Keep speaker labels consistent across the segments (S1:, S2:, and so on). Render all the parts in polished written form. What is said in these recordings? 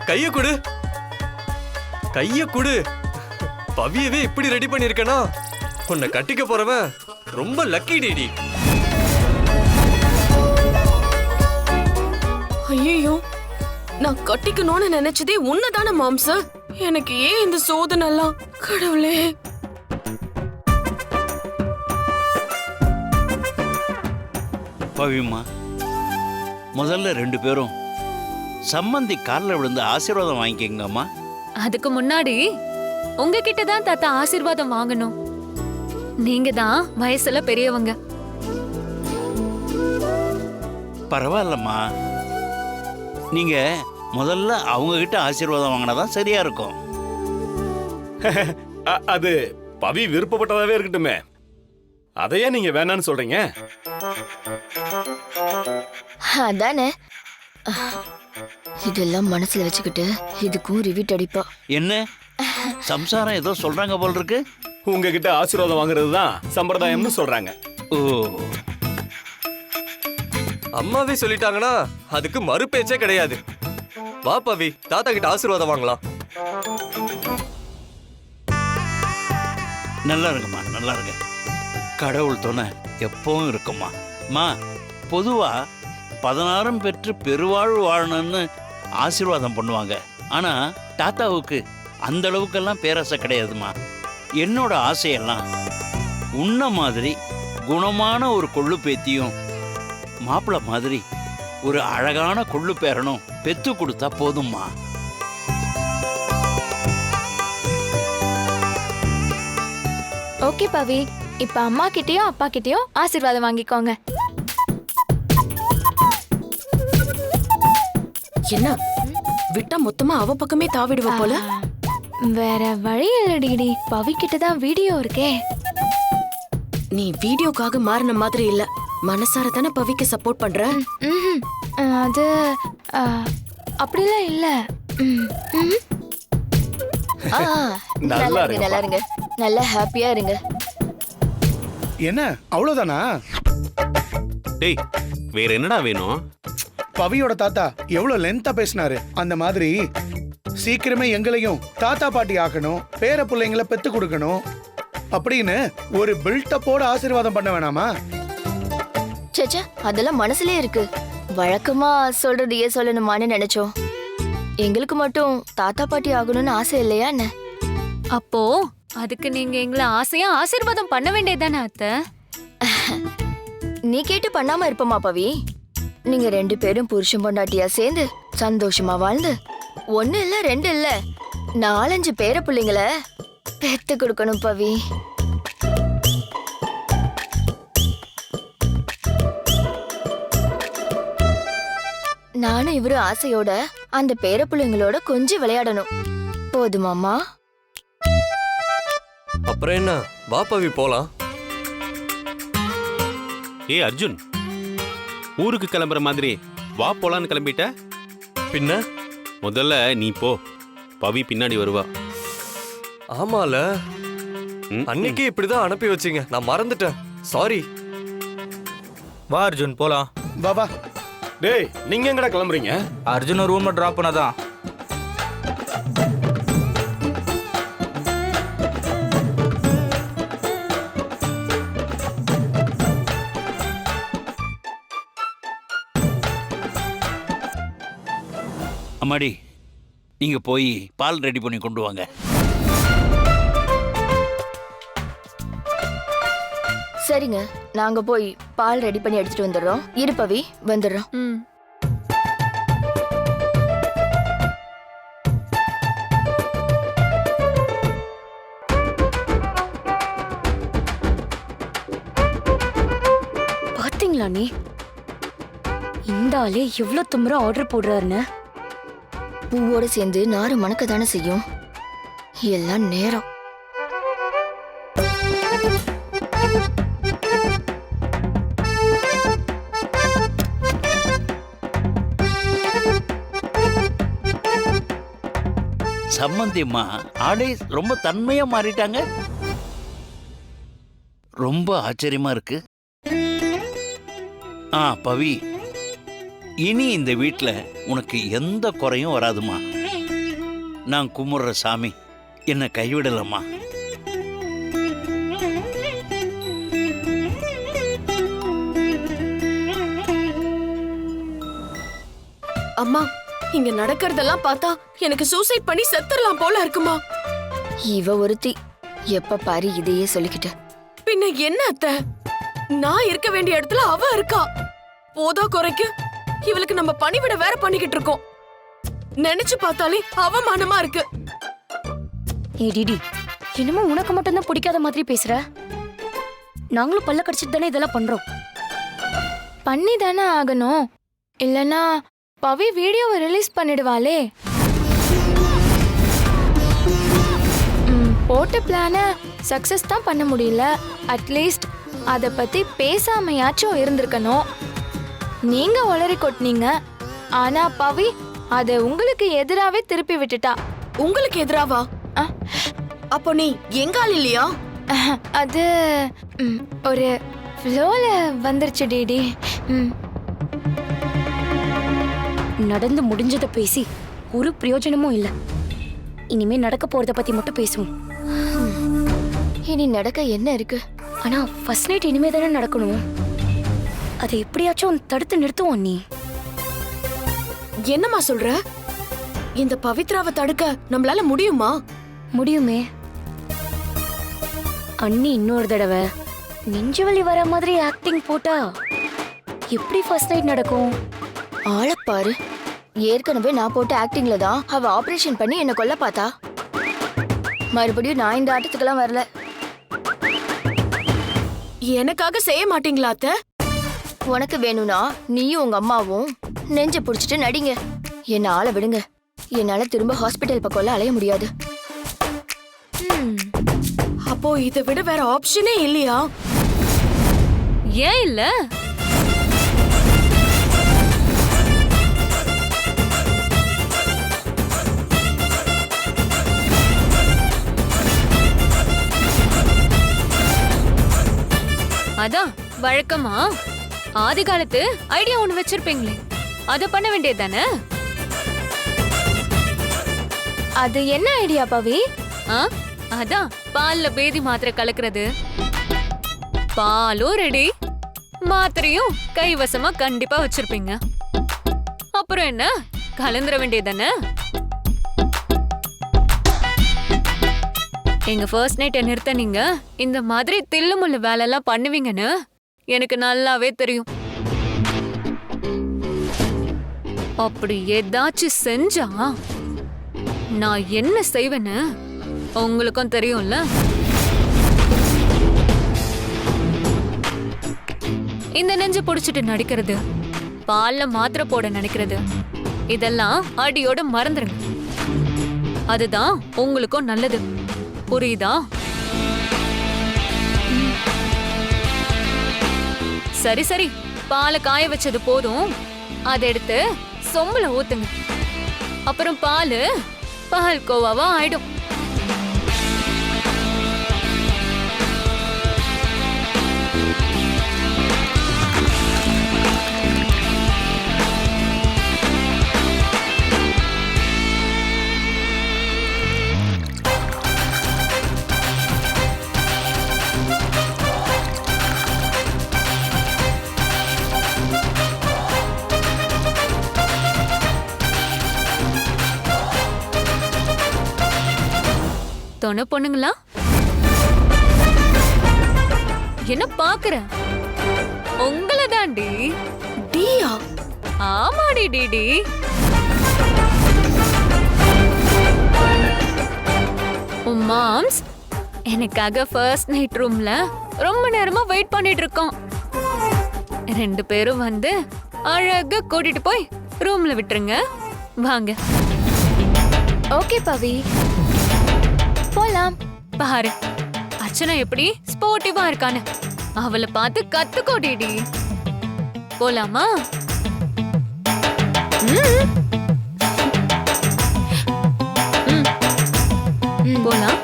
S1: கைய குடு, கைய குடு. பவியவே இப்படி ரெடி பண்ணிருக்கனா, உன்னை கட்டிக்க போறவன் ரொம்ப லக்கி டிடி.
S2: ஐயோ, நான் கட்டிக்கணும்னு நினைச்சதே உன்னதான மாம்ச. எனக்கு ஏன் இந்த சோதனை எல்லாம்? கடவுளே.
S3: பவிமா, முதல்ல 2 பேரும் சம்மந்தி காலில் விழுந்து ஆசீர்வாதம் வாங்கிக்கங்கம்மா.
S4: அதுக்கு முன்னாடி உங்ககிட்ட தான் தாத்தா ஆசீர்வாதம் வாங்கணும். நீங்க தான் வயசுல பெரியவங்க.
S3: பரவாயில்லம்மா, நீங்க முதல்ல அவங்க கிட்ட ஆசீர்வாதம் வாங்கினாதான் சரியா இருக்கும்.
S5: அது பவி விருப்பப்பட்டதாவே இருக்கட்டுமே, அதையே நீங்க வேணான்னு சொல்றீங்க?
S6: அதானே, இதெல்லாம் மனசுல வச்சுக்கிட்டு இதுக்கும் ரிவீட் அடிப்பா.
S3: என்ன சம்சாரம் ஏதோ சொல்றாங்க போல் இருக்கு.
S5: உங்ககிட்ட ஆசீர்வாதம் வாங்குறது தான் சம்பிரதாயம்னு சொல்றாங்க.
S3: ஓ,
S1: அம்மாவே சொல்லிட்டாங்கன்னா அதுக்கு மறு பேச்சே கிடையாது. வா பவி, தாத்தா கிட்ட ஆசீர்வாதம் வாங்கலாம்.
S3: நல்லா இருக்குமா, நல்லா இருக்கு. கடவுள் துணை எப்பவும் இருக்குமா. மா, பொதுவா 16 பெற்று பெருவாழ்வு வாழணும்னு ஆசீர்வாதம் பண்ணுவாங்க. ஆனா தாத்தாவுக்கு அந்த அளவுக்கெல்லாம் பேராசை கிடையாதுமா. என்னோட ஆசையெல்லாம் உன்ன மாதிரி குணமான ஒரு கொள்ளு பேத்தியும் மாப்பிள்ளை மாதிரி ஒரு அழகான கொள்ளு பேரனும் பெத்து கொடுத்தா போதும்மா.
S6: ஓகே பவி, இப்ப அம்மா கிட்டயும் அப்பா கிட்டயும் ஆசீர்வாதம் வாங்கிக்கோங்க.
S2: என்ன விட்டா மொத்தமா அவ பக்கமே தாவிடுவ போல.
S6: வேற வழி இல்லடி, பவி கிட்ட தான் வீடியோ இருக்கே.
S2: நீ வீடியோக்காக மாறின மாதிரி இல்ல, மனசார தானே பவிக்கு சப்போர்ட் பண்ற.
S6: ம்ஹும். அது அப்படிலாம் இல்ல. நல்லா இருங்க, நல்லா இருங்க, நல்லா ஹாப்பியா இருங்க.
S7: என்ன அவ்வளவுதானா?
S8: டேய், வேற என்னடா வேணும்?
S7: பவியோட தாத்தா எவ்வளவு லென்த்தா பேசினாரு. அந்த மாதிரி சீக்கிரமே எங்களையும் தாத்தா பாட்டி ஆக்கணும், பேர பிள்ளைங்களை பெத்து கொடுக்கணும் அப்படின்னு ஒரு பில்டப்போட ஆசீர்வாதம் பண்ண வேணாமா?
S6: சேச்சா, அதெல்லாம் மனசுலயே இருக்கு. வழக்கமா சொல்றதையே சொல்லணுமான்னு நினைச்சோம். எங்களுக்கு மட்டும் தாத்தா பாட்டி ஆகணும்னு ஆசை இல்லையா என்ன?
S4: அப்போ அதுக்கு நீங்க எங்களை ஆசையா ஆசீர்வாதம் பண்ண வேண்டியதானே அத்தை?
S6: நீ கேட்டு பண்ணாம இருப்பமா பவி? நீங்க 2 பேரும் புருஷன் பொண்டாட்டியா சேர்ந்து சந்தோஷமா வாழ்ந்து 1 இல்ல 2 இல்ல 4-5 பேர பிள்ளைங்கள பெத்து கொடுக்கணும் பவி. நானும் இவரும் ஆசையோட அந்த பேர பிள்ளைங்களோட கொஞ்சம் விளையாடணும். போதுமாமா?
S1: அப்புறம் என்ன, வா பவி போலாம்.
S8: ஏய் அர்ஜுன், ஊருக்கு கிளம்புற மாதிரி வா போலான்னு கிளம்பிட்ட.
S1: பின்ன
S8: முதல்ல நீ போ, பவி பின்னாடி வருவா.
S1: ஆமால, அன்னைக்கே இப்படிதான் அனுப்பி வச்சீங்க, நான் மறந்துட்டேன், சாரி.
S9: வா அர்ஜுன் போலாம்.
S7: வா வா.
S5: டேய், நீங்க எங்கடா கிளம்புறீங்க?
S9: அர்ஜுன் ரூம்ல டிராப் பண்ணாதான்.
S3: அம்மாடி, நீங்க போய் பால் ரெடி பண்ணி கொண்டு வாங்க.
S6: சரிங்க, நாங்க போய் பால் ரெடி பண்ணி எடுத்துட்டு வந்துடுறோம். இரு பவி, வந்துடுறோம்.
S10: பாத்தீங்களா நீ? இந்த ஆளே எவ்வளவு தும்புற ஆர்டர் போடுறாருன்னு.
S6: பூவோட சேர்ந்து நாறு மணக்க தானே செய்யும். எல்லாம் நேரம்.
S3: சம்மந்தியம்மா ஆடை ரொம்ப தன்மையா மாறிட்டாங்க. ரொம்ப ஆச்சரியமா இருக்கு. பவி, இனி இந்த வீட்டில் உனக்கு எந்த குறையும் வராதுமா. நான் கும்பிடுற சாமி என்னை கைவிடலம்மா.
S2: அம்மா, இங்க நடக்கிறதெல்லாம் பார்த்தா எனக்கு சூசைட் பண்ணி செத்துறலாம் போல இருக்குமா.
S6: இவ ஒருத்தி எப்ப பாரு இதையே சொல்லிக்கிட்டு.
S2: பின்ன என்ன அத்தை, நான் இருக்க வேண்டிய இடத்துல அவ இருக்கா. போதா குறைக்கு இவளுக்கு நம்ம பணிவிட வேற பண்ணிக்கிட்டு இருக்கோம். நினைச்சு பார்த்தாலே அவமானமா இருக்கு.
S10: ஏ டிடி, என்னமோ உனக்கு மட்டும்தான் பிடிக்காத மாதிரி பேசுற. நாங்களும் பல்ல கடிச்சிட்டு தானே இதெல்லாம் பண்றோம்.
S6: பண்ணி தானே ஆகணும், இல்லனா பவி வீடியோவை ரிலீஸ் பண்ணிடுவாளே. போட்ட பிளான சக்சஸ் தான் பண்ண முடியல. அட்லீஸ்ட் அத பத்தி பேசாமையாச்சும் இருந்திருக்கணும். நீங்க உளறி கொட்டினீங்க, ஆனா பவி அத உங்களுக்கு எதிராவே திருப்பி விட்டுட்டா.
S2: உங்களுக்கு எதிராவா? அப்போ நீ எங்கால் இல்லையா?
S6: அது ஒரு ஃப்ளோல வந்துருச்சு டிடி.
S10: நடந்து முடிஞ்சதை பேசி ஒரு பிரயோஜனமும் இல்ல. இனிமே நடக்க போறத பத்தி மட்டும் பேசுவோம்.
S6: இனி நடக்க என்ன இருக்கு?
S10: ஆனா ஃபர்ஸ்ட் நைட் இனிமே தானே நடக்கணும். அதை எப்படியாச்சும் தடுத்து நிறுத்துவோம். நீ
S2: என்னம்மா சொல்ற? இந்த பவித்ராவை தடுக்க நம்மளால முடியுமா?
S10: முடியுமே. அண்ணி இன்னொரு தடவை நெஞ்சுவலி வர மாதிரி ஆக்டிங் போட்டா எப்படி ஃபர்ஸ்ட் நைட் நடக்கும்?
S6: ஆளப்பாரு, ஏற்கனவே நான் போட்ட ஆக்டிங்ல தான் அவ ஆபரேஷன் பண்ணி என்ன கொல்ல பார்த்தா. மறுபடியும் நான் இந்த ஆட்டத்துக்கெல்லாம் வரல.
S2: எனக்காக செய்ய மாட்டீங்களா அத்தை?
S6: உனக்கு வேணும்னா நீயும் உங்க அம்மாவும் நெஞ்ச புடிச்சிட்டு நடிங்க. என்ன ஆள விடுங்க. என்னால திரும்ப ஹாஸ்பிட்டல் பக்கம்லாம் அலைய முடியாது.
S2: அப்போ இதை விட வேற ஆப்ஷனே இல்லையா?
S4: ஏன் இல்ல? அதான் வழக்கமா ஆதி காலத்து ஐடியா ஒண்ணு வச்சிருப்பீங்களே, அத பண்ண வேண்டியது தானே?
S6: அது என்ன ஐடியா பவி?
S4: அதான் பால்ல பேதி மாத்திரை கலக்கிறது. பாலும் ரெடி, மாத்திரையும் கைவசமா கண்டிப்பா வச்சிருப்பீங்க. அப்புறம் என்ன, கலந்துர வேண்டியது தானே? எங்க ஃபர்ஸ்ட் நைட்டை நிறுத்த நீங்க இந்த மாதிரி தில்லுமுள்ளு வேலை எல்லாம் பண்ணுவீங்கன்னு எனக்கு நல்லாவே தெரியும். அப்படி ஏதாச்சும் செஞ்சா நான் என்ன செய்வேன்னு உங்களுக்கும் தெரியும்ல. இந்த நெஞ்சு புடிச்சிட்டு நடிக்கிறது, பால்ல மாத்திரை போட நினைக்கிறது, இதெல்லாம் அடியோட மறந்துருங்க. அதுதான் உங்களுக்கும் நல்லது. புரியுதா? சரி சரி, பாலை காய வச்சது போதும். அதை எடுத்து சொம்புல ஊத்துங்க. அப்புறம் பால் கோவாவா ஆயிடும். தொண பொண்ணுங்களா, என்ன பாக்குற? உங்களை தாண்டி.
S2: டியா?
S4: ஆமாடி டிடி. மாம்ஸ் எனக்காக ஃபர்ஸ்ட் நைட் ரூம்ல ரொம்ப நேரமா வெயிட் பண்ணிட்டு இருக்கோம். 2 பேரும் வந்து அழகா கூட்டிட்டு போய் ரூம்ல விட்டுருங்க. வாங்க.
S6: ஓகே பவி, போலாம்.
S4: பாரு அர்ச்சனா எப்படி ஸ்போர்ட்டிவா இருக்கான்னு, அவளை பார்த்து கத்துக்கோடிடி. போலாமா? போலாம்.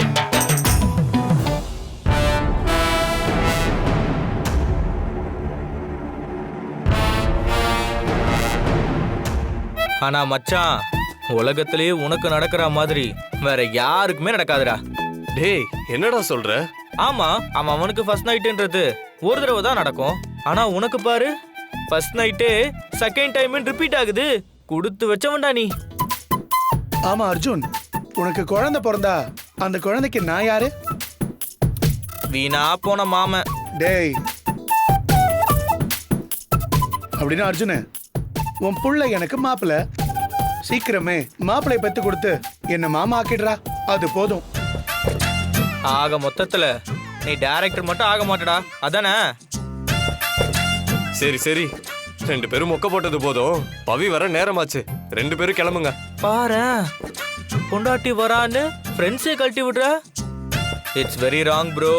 S9: ஆனா மச்சான், உலகத்திலேயே உனக்கு நடக்கிற மாதிரி வேற யாருக்குமே நடக்காதுடா.
S1: டேய் என்னடா சொல்ற?
S9: ஆமா, அவன் அவனுக்கு ஃபர்ஸ்ட் நைட்டுன்றது ஒரு தடவை தான் நடக்கும். ஆனா உனக்கு பாரு, ஃபர்ஸ்ட் நைட்டே செகண்ட் டைம் ரிப்பீட் ஆகுது. கொடுத்து வச்சவன்டா நீ.
S7: ஆமா அர்ஜுன், உனக்கு குழந்தை பிறந்தா அந்த குழந்தைக்கு நான் யாரு?
S9: வீணா போன மாமன்.
S7: டேய், அப்படின்னா அர்ஜுன், உன் புள்ள எனக்கு மாப்பிள்ள. சீக்கிரமே மாப்பிள்ளை பெத்து கொடுத்து என்ன மாமா ஆக்கிடுறா, அது போதும்.
S9: ஆக மொத்தத்துல நீ டைரக்டர் மட்டும் ஆக மாட்டடா, அதானே?
S1: சரி சரி, 2 பேரும் மொக்க போட்டது போதும். பவி வர நேரமாச்சு, 2 பேரும் கிளம்புங்க.
S9: பாரேன், பொண்டாட்டி வரான்னு ஃப்ரெண்ட்ஸே கழட்டி விடுற. It's very wrong bro.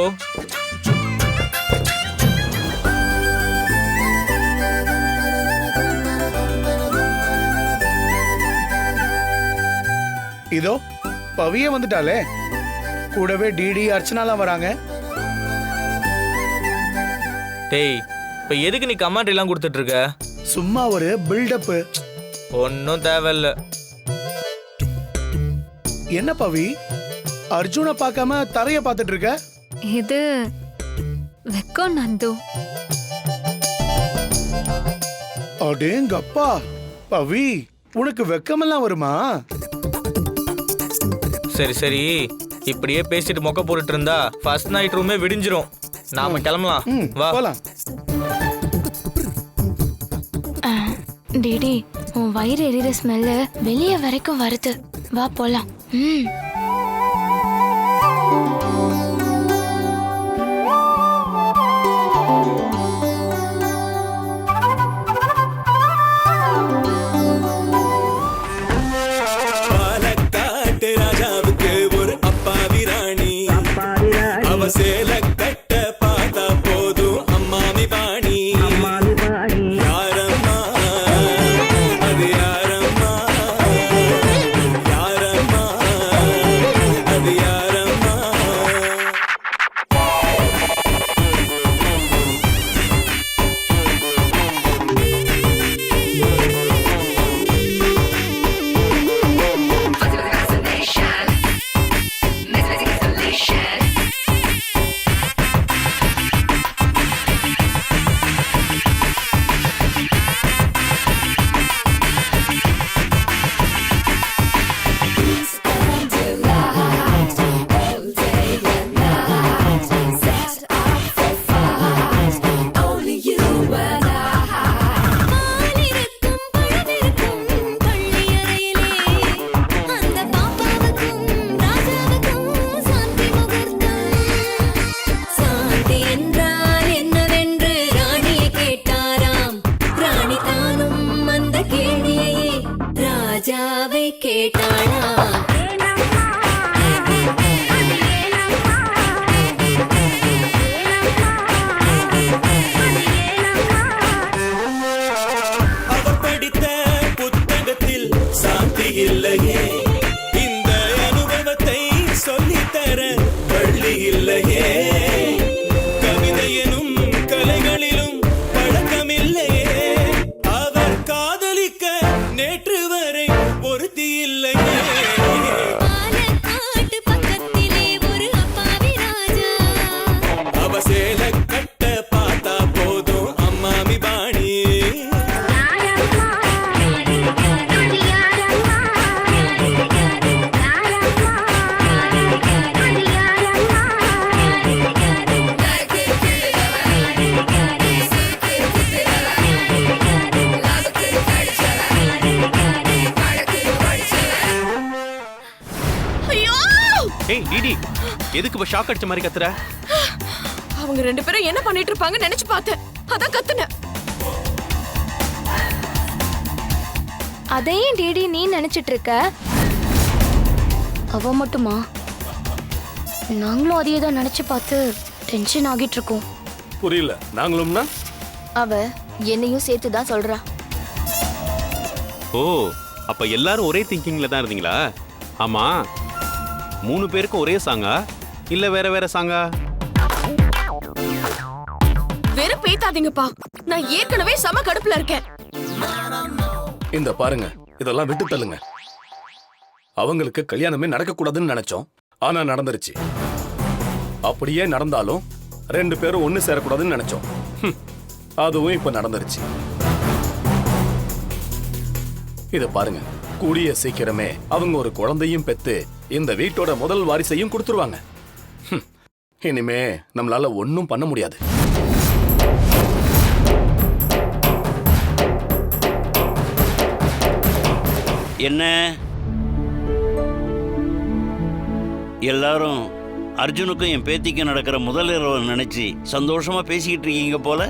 S7: இதோ பவியே வந்துட்டாலே, கூடவே டிடி அர்ச்சனாலாம் வராங்க.
S9: டேய், இப்ப எதுக்கு நீ கமெண்ட் எல்லாம் கொடுத்துட்டு இருக்க?
S7: சும்மா ஒரு பில்டப்.
S9: ஒன்னும் தேவையில்ல.
S7: என்ன பவி, அர்ஜுனை பார்க்காம தரைய பார்த்துட்டு இருக்க?
S4: இது வெக்கம் நந்து.
S7: அடேங்கப்பா, பவி உனக்கு வெக்கமெல்லாம் வருமா?
S9: சரி சரி, இப்படியே பேசிட்டு மொக்க போட்டுட்டு இருந்தா ஃபர்ஸ்ட் நைட் ரூமே விடிஞ்சிரும். நாம கிளம்பலாம், வா
S7: போலாம்.
S6: டிடி, உன் வயிறு எரியுற ஸ்மெல்லு வெளியே வரைக்கும் வருது. வா போலாம்.
S11: பாலக்காட்டு ராஜாவுக்கு ஒரு அப்பாவி ராணி, அவ சேல கட்ட பார்த்தா போதும் அம்மாமி பாணி. யாரம்மா அது, யாரம்மா யாரம்மா அது, யாரம்மா? அவர் படித்த புத்தகத்தில் சாந்தி இல்லையே, இந்த அனுபவத்தை சொல்லித்தர பள்ளி இல்லையே. கவிதை எனும் கலைகளிலும் பழக்கமில்லையே, அவர் காதலிக்க நேற்று வரை ஒருத்தி இல்லையே. அவ சேல கட்ட பார்த்தா போதும் அம்மாமி பாணி.
S2: ஐயோ!
S8: ஏய் டிடி, எதுக்கு இப்ப ஷாக் அடிச்ச மாதிரி கத்துற?
S2: அவங்க 2 பேரும் என்ன பண்ணிட்டு இருப்பாங்க நினைச்சு பார்த்தேன், அதான் கத்துனேன்.
S6: அதையும் டிடி நீ நினைச்சிட்டு இருக்க?
S10: அவ மட்டுமா? நாங்களும் அதையே தான் நினைச்சு பார்த்து டென்ஷன் ஆகிட்டு இருக்கோம்.
S5: புரியல, நாங்களும்னா?
S10: அவ என்னையும் சேர்த்து தான் சொல்றா.
S8: ஓ, அப்ப எல்லாரும் ஒரே திங்கிங்ல தான் இருந்தீங்களா? ஆமா, 3 பேருக்கும் ஒரே சாங்கா இல்ல வேற வேற சாங்கா?
S2: வெறும் பேத்தாதீங்கப்பா, நான் ஏற்கனவே சம கடுப்புல இருக்கேன்.
S5: இந்த பாருங்க, இதெல்லாம் விட்டு தள்ளுங்க. அவங்களுக்கு கல்யாணமே நடக்கக்கூடாதுன்னு நினைச்சோம். ஆனா நடந்துருச்சு. அப்படியே நடந்தாலும் 2 பேரும் ஒண்ணு சேரக்கூடாதுன்னு நினைச்சோம். அதுவும் இப்ப நடந்துருச்சு. இத பாருங்க, கூடிய சீக்கிரமே அவங்க ஒரு குழந்தையும் பெத்து இந்த வீட்டோட முதல் வாரிசையும் கொடுத்துருவாங்க. இனிமே நம்மளால ஒன்னும் பண்ண முடியாது.
S3: என்ன எல்லாரும் அர்ஜுனுக்கும் என் பேத்திக்கும் நடக்கிற முதல் இரவு நினைச்சு சந்தோஷமா பேசிக்கிட்டு இருக்கீங்க போல.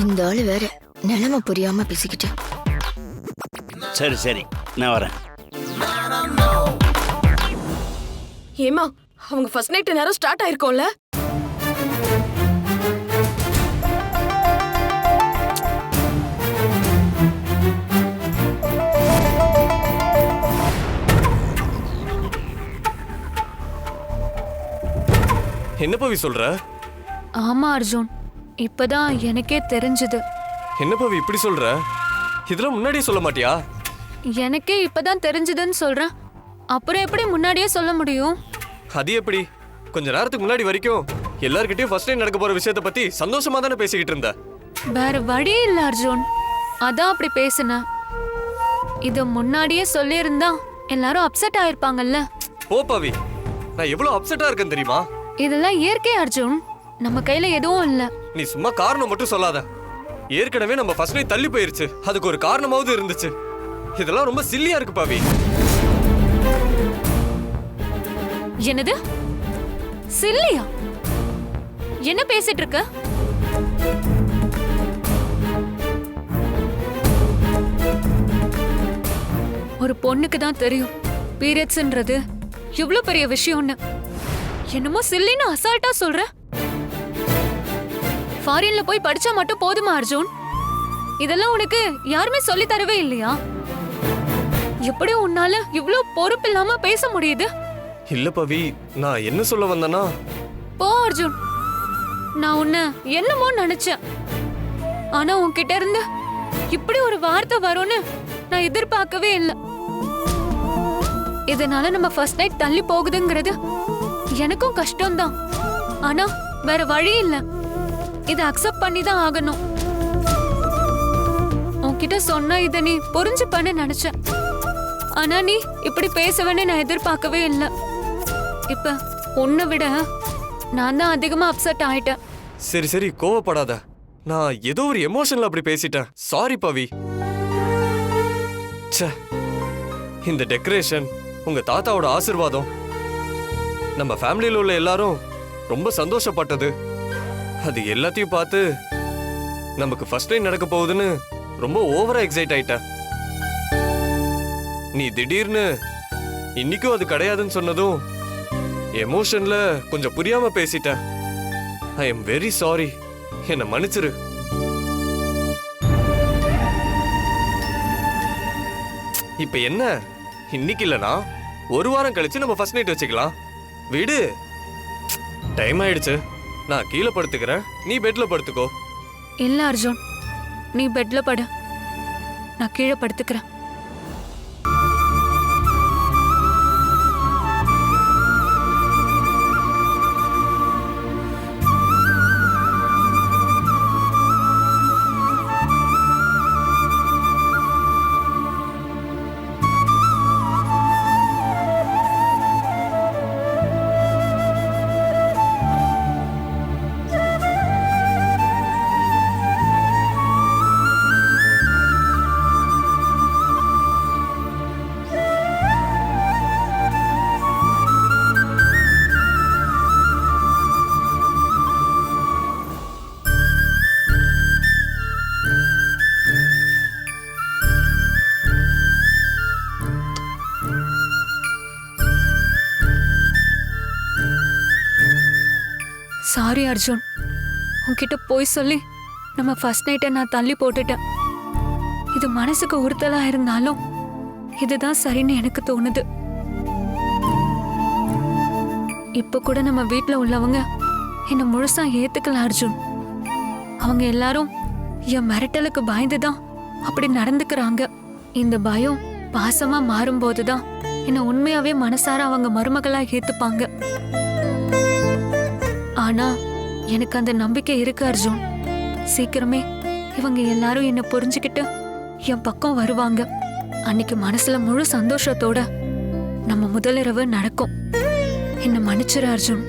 S10: இந்த ஆளு வேற நிலைமை புரியாம பேசிக்கிட்டு.
S3: சரி சரி, நான் வரேன்.
S2: ஏமா, அவங்க ஃபர்ஸ்ட் நைட் நேரம் ஸ்டார்ட் ஆயிருக்கோம்ல?
S1: என்ன பவி சொல்ற?
S4: ஆமா அர்ஜுன், இப்பதான் எனக்கே தெரிஞ்சது.
S1: என்ன பவி இப்படி சொல்ற? இதெல்லாம் முன்னாடியே சொல்ல மாட்டியா?
S4: எனக்கே இப்பதான் தெரிஞ்சதுன்னு சொல்றேன். அப்புறம் எப்படி முன்னாடியே சொல்ல முடியும்?
S1: அது எப்படி? கொஞ்ச நேரத்துக்கு முன்னாடி வரைக்கும் எல்லார்கிட்டயும் ஃபர்ஸ்ட் டைம் நடக்க போற விஷயத்தை பத்தி சந்தோஷமா தானே பேசிக்கிட்டு இருந்த.
S4: வேற வழி இல்ல அர்ஜுன், அதான் அப்படி பேசினேன். இத முன்னாடியே சொல்லியிருந்தா எல்லாரும் அப்செட் ஆயிருப்பாங்கல்ல.
S1: போ பவி, நான் எவ்வளவு அப்செட்டா இருக்கேன் தெரியுமா?
S4: இதெல்லாம் இயற்கை அர்ஜுன், நம்ம கையில எதுவும் இல்ல.
S1: நீ சும்மா காரணம் மட்டும் சொல்லாத. ஏற்கனவே நம்ம ஃபர்ஸ்ட் நைட் தள்ளி போயிருச்சு, அதுக்கு ஒரு காரணமாவது இருந்துச்சு. இதெல்லாம் ரொம்ப சில்லியா இருக்கு பவி.
S4: என்னது சில்லியா? என்ன பேசிட்டு இருக்க? ஒரு பொண்ணுக்கு தான் தெரியும் பீரியட்ஸ்ன்றது எவ்வளவு பெரிய விஷயம்னு. என்னமோ சில்லின்னு அசால்ட்டா சொல்ற. ஃபாரின்ல போய் படிச்சா மட்டும் போதுமா அர்ஜுன்? இதெல்லாம் உனக்கு யாருமே சொல்லி தரவே இல்லையா? எப்படி உன்னால இவ்ளோ பொறுப்பு இல்லாம பேச முடியுது?
S1: இல்ல பவி, நான் என்ன சொல்ல வந்தேன்னா...
S4: போ அர்ஜுன், நான் உன்னை என்னமோ நினைச்சேன். ஆனா உன்கிட்ட இருந்து இப்படி ஒரு வார்த்தை வரும்னு நான் எதிர்பார்க்கவே இல்லை. இதனால நம்ம ஃபர்ஸ்ட் நைட் தள்ளி போகுதுங்கிறது எனக்கும் கஷ்டம்தான். ஆனா வேற வழி இல்ல, இதை அக்செப்ட் பண்ணி தான் ஆகணும். உன்கிட்ட சொன்னா இதை நீ புரிஞ்சுப்பன்னு நினைச்சேன். ஆனா நீ இப்படி பேசுவேன்னு நான் எதிர்பார்க்கவே இல்லை. இப்ப உன்னை விட நான் தான் அதிகமா அப்செட் ஆயிட்டேன்.
S1: சரி சரி, கோவப்படாத. நான் ஏதோ ஒரு எமோஷன்ல அப்படி பேசிட்டேன். சாரி பவி. ச்சே, இந்த டெக்கரேஷன், உங்க தாத்தாவோட ஆசீர்வாதம், நம்ம ஃபேமிலியில உள்ள எல்லாரும் ரொம்ப சந்தோஷப்பட்டது, அது எல்லாத்தையும் பார்த்து நமக்கு ஃபர்ஸ்ட் டைம் நடக்க போகுதுன்னு ரொம்ப ஓவரா எக்ஸைட் ஆயிட்டேன். நீ திடீர்னு இன்னைக்கும் அது கிடையாதுன்னு சொன்னதும் எமோஷன்ல கொஞ்சம் புரியாம பேசிட்டேன். ஐ எம் வெரி சாரி, என்னை மன்னிச்சிரு. இப்ப என்ன, இன்னைக்கு இல்லனா ஒரு வாரம் கழிச்சு நம்ம ஃபர்ஸ்ட் நைட் வச்சுக்கலாம். விடு, டைம் ஆயிடுச்சு. நான் கீழே படுத்துக்கிறேன், நீ பெட்ல படுத்துக்கோ.
S4: இல்ல அர்ஜுன், நீ பெட்ல படு, நான் கீழே படுத்துக்கிறேன். சாரி அர்ஜுன், உன்கிட்ட போய் சொல்லி நம்ம ஃபர்ஸ்ட் நைட்டை நான் தள்ளி போட்டுட்டேன். இது மனசுக்கு உறுத்தலா இருந்தாலும் இதுதான் சரின்னு எனக்கு தோணுது. இப்ப கூட நம்ம வீட்ல உள்ளவங்க என்ன முழுசா ஏத்துக்கல அர்ஜுன். அவங்க எல்லாரும் என் மிரட்டலுக்கு பயந்துதான் அப்படி நடந்துக்கிறாங்க. இந்த பயம் பாசமா மாறும்போதுதான் என்ன உண்மையாவே மனசார அவங்க மருமகளா ஏத்துப்பாங்க. ஆனா எனக்கு அந்த நம்பிக்கை இருக்கு அர்ஜுன். சீக்கிரமே இவங்க எல்லாரும் என்ன புரிஞ்சுக்கிட்டு என் பக்கம் வருவாங்க. அன்னைக்கு மனசுல முழு சந்தோஷத்தோட நம்ம முதலிரவு நடக்கும். என்ன மன்னிச்சிரு அர்ஜுன்.